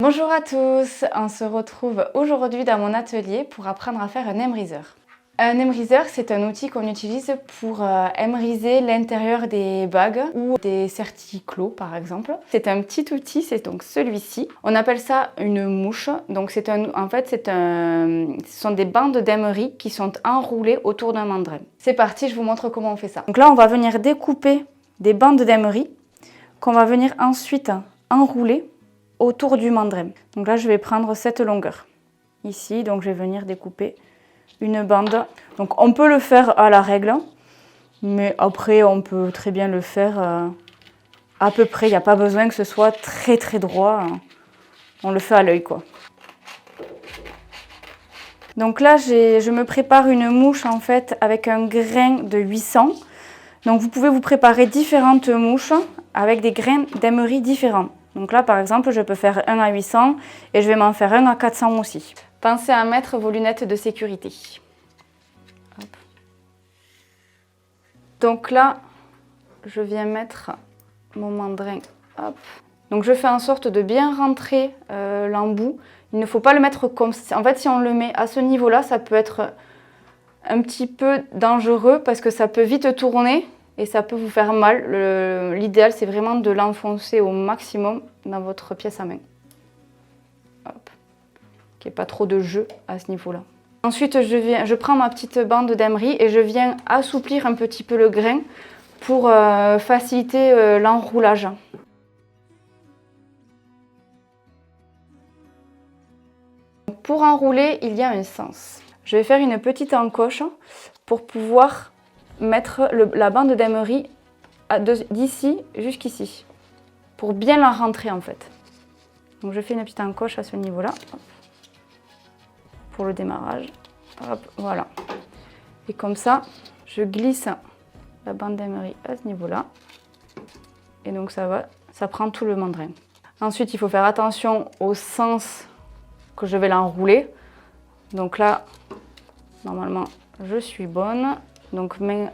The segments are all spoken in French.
Bonjour à tous, on se retrouve aujourd'hui dans mon atelier pour apprendre à faire un emmriseur. Un emmriseur, c'est un outil qu'on utilise pour emmriser l'intérieur des bagues ou des certiclos par exemple. C'est un petit outil, c'est donc celui-ci. On appelle ça une mouche. Donc ce sont des bandes d'emery qui sont enroulées autour d'un mandrin. C'est parti, je vous montre comment on fait ça. Donc là, on va venir découper des bandes d'emery qu'on va venir ensuite enrouler autour du mandrin. Donc là, je vais prendre cette longueur ici, donc je vais venir découper une bande. Donc on peut le faire à la règle, mais après on peut très bien le faire à peu près. Il n'y a pas besoin que ce soit très droit. On le fait à l'œil quoi. Donc là, je me prépare une mouche en fait avec un grain de 800. Donc vous pouvez vous préparer différentes mouches avec des grains d'emery différents. Donc là, par exemple, je peux faire un à 800 et je vais m'en faire un à 400 aussi. Pensez à mettre vos lunettes de sécurité. Hop. Donc là, je viens mettre mon mandrin. Hop. Donc je fais en sorte de bien rentrer l'embout. Il ne faut pas le mettre comme ça. En fait, si on le met à ce niveau-là, ça peut être un petit peu dangereux parce que ça peut vite tourner. Et ça peut vous faire mal. L'idéal, c'est vraiment de l'enfoncer au maximum dans votre pièce à main. Hop. Qu'il n'y ait pas trop de jeu à ce niveau-là. Ensuite, je prends ma petite bande d'emery et je viens assouplir un petit peu le grain pour faciliter l'enroulage. Pour enrouler, il y a un sens. Je vais faire une petite encoche pour pouvoir mettre la bande d'emery d'ici jusqu'ici pour bien la rentrer en fait. Donc je fais une petite encoche à ce niveau-là pour le démarrage. Hop, voilà. Et comme ça, je glisse la bande d'emery à ce niveau-là. Et donc ça prend tout le mandrin. Ensuite, il faut faire attention au sens que je vais l'enrouler. Donc là, normalement, je suis bonne. Donc main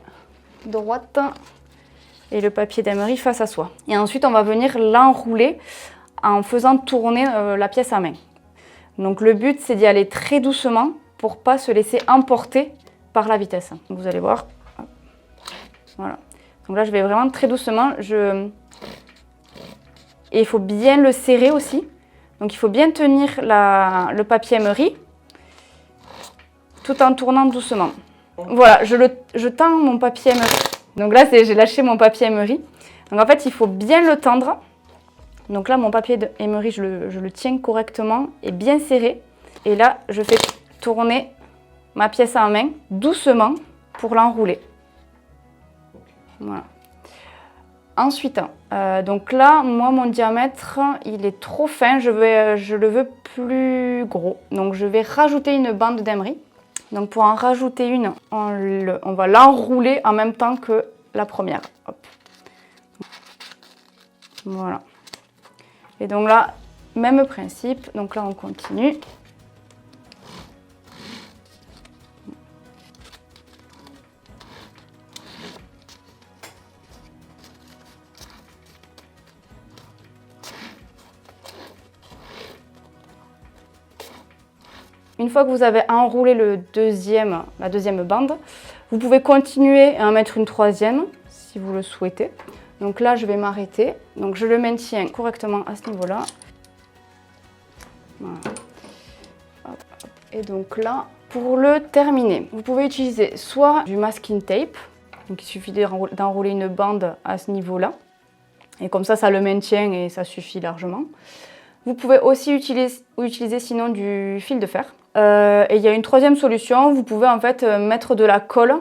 droite et le papier d'emery face à soi. Et ensuite, on va venir l'enrouler en faisant tourner la pièce à main. Donc le but, c'est d'y aller très doucement pour ne pas se laisser emporter par la vitesse. Donc, vous allez voir. Voilà. Donc là, je vais vraiment très doucement. Et il faut bien le serrer aussi. Donc il faut bien tenir le papier emery tout en tournant doucement. Voilà, je tends mon papier emery. Donc là, j'ai lâché mon papier emery. Donc en fait, il faut bien le tendre. Donc là, mon papier emery, je le tiens correctement et bien serré. Et là, je fais tourner ma pièce en main doucement pour l'enrouler. Voilà. Ensuite, donc là, moi, mon diamètre, il est trop fin. Je le veux plus gros. Donc je vais rajouter une bande d'emery. Donc pour en rajouter une, on va l'enrouler en même temps que la première. Hop. Voilà. Et donc là, même principe. Donc là, on continue. Une fois que vous avez enroulé la deuxième bande, vous pouvez continuer à en mettre une troisième si vous le souhaitez. Donc là, je vais m'arrêter. Donc je le maintiens correctement à ce niveau-là. Voilà. Hop, hop. Et donc là, pour le terminer, vous pouvez utiliser soit du masking tape. Donc il suffit d'enrouler une bande à ce niveau-là. Et comme ça le maintient et ça suffit largement. Vous pouvez aussi utiliser sinon du fil de fer. Et il y a une troisième solution, vous pouvez en fait mettre de la colle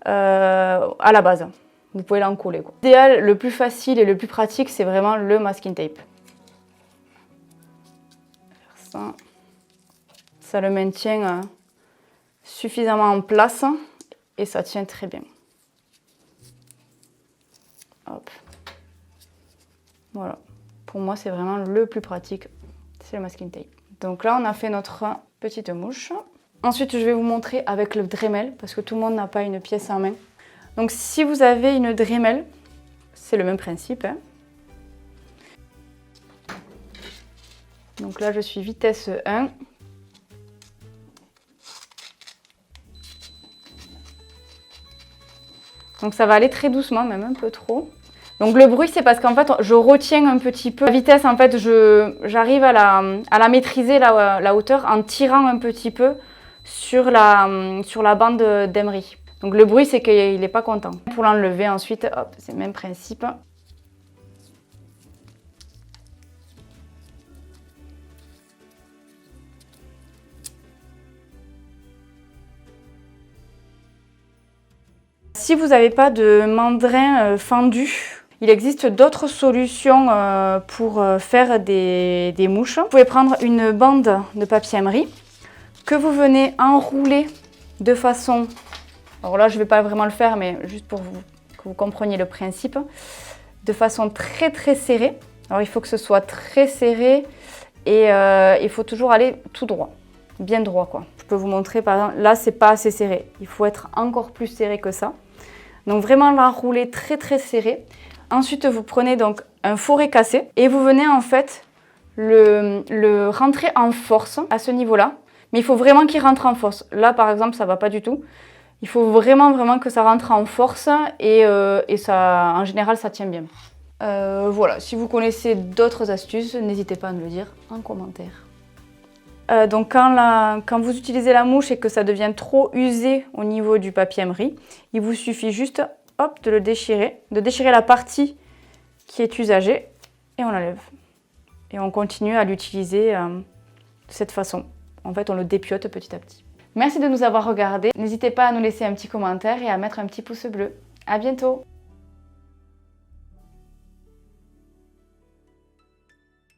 à la base. Vous pouvez l'en coller. L'idéal, le plus facile et le plus pratique, c'est vraiment le masking tape. Ça le maintient suffisamment en place et ça tient très bien. Hop. Voilà. Pour moi, c'est vraiment le plus pratique, c'est le masking tape. Donc là, on a fait notre petite mouche. Ensuite, je vais vous montrer avec le Dremel, parce que tout le monde n'a pas une pièce en main. Donc si vous avez une Dremel, c'est le même principe. Donc là, je suis vitesse 1. Donc ça va aller très doucement, même un peu trop. Donc le bruit, c'est parce qu'en fait, je retiens un petit peu la vitesse. En fait, j'arrive à la maîtriser, la hauteur, en tirant un petit peu sur la bande d'Emery. Donc le bruit, c'est qu'il n'est pas content. Pour l'enlever ensuite, hop, c'est le même principe. Si vous n'avez pas de mandrin fendu, il existe d'autres solutions pour faire des mouches. Vous pouvez prendre une bande de papier Emery que vous venez enrouler de façon... Alors là, je ne vais pas vraiment le faire, mais juste pour que vous compreniez le principe. De façon très très serrée. Alors il faut que ce soit très serré et il faut toujours aller tout droit. Bien droit quoi. Je peux vous montrer par exemple, là c'est pas assez serré. Il faut être encore plus serré que ça. Donc vraiment l'enrouler très très serré. Ensuite vous prenez donc un fourré cassé et vous venez en fait le rentrer en force à ce niveau-là. Mais il faut vraiment qu'il rentre en force. Là par exemple ça va pas du tout. Il faut vraiment que ça rentre en force et ça, en général ça tient bien. Voilà, si vous connaissez d'autres astuces, n'hésitez pas à me le dire en commentaire. Donc quand vous utilisez la mouche et que ça devient trop usé au niveau du papier Emery, il vous suffit juste hop, de le déchirer, de déchirer la partie qui est usagée et on l'enlève. Et on continue à l'utiliser de cette façon. En fait, on le dépiote petit à petit. Merci de nous avoir regardés. N'hésitez pas à nous laisser un petit commentaire et à mettre un petit pouce bleu. À bientôt!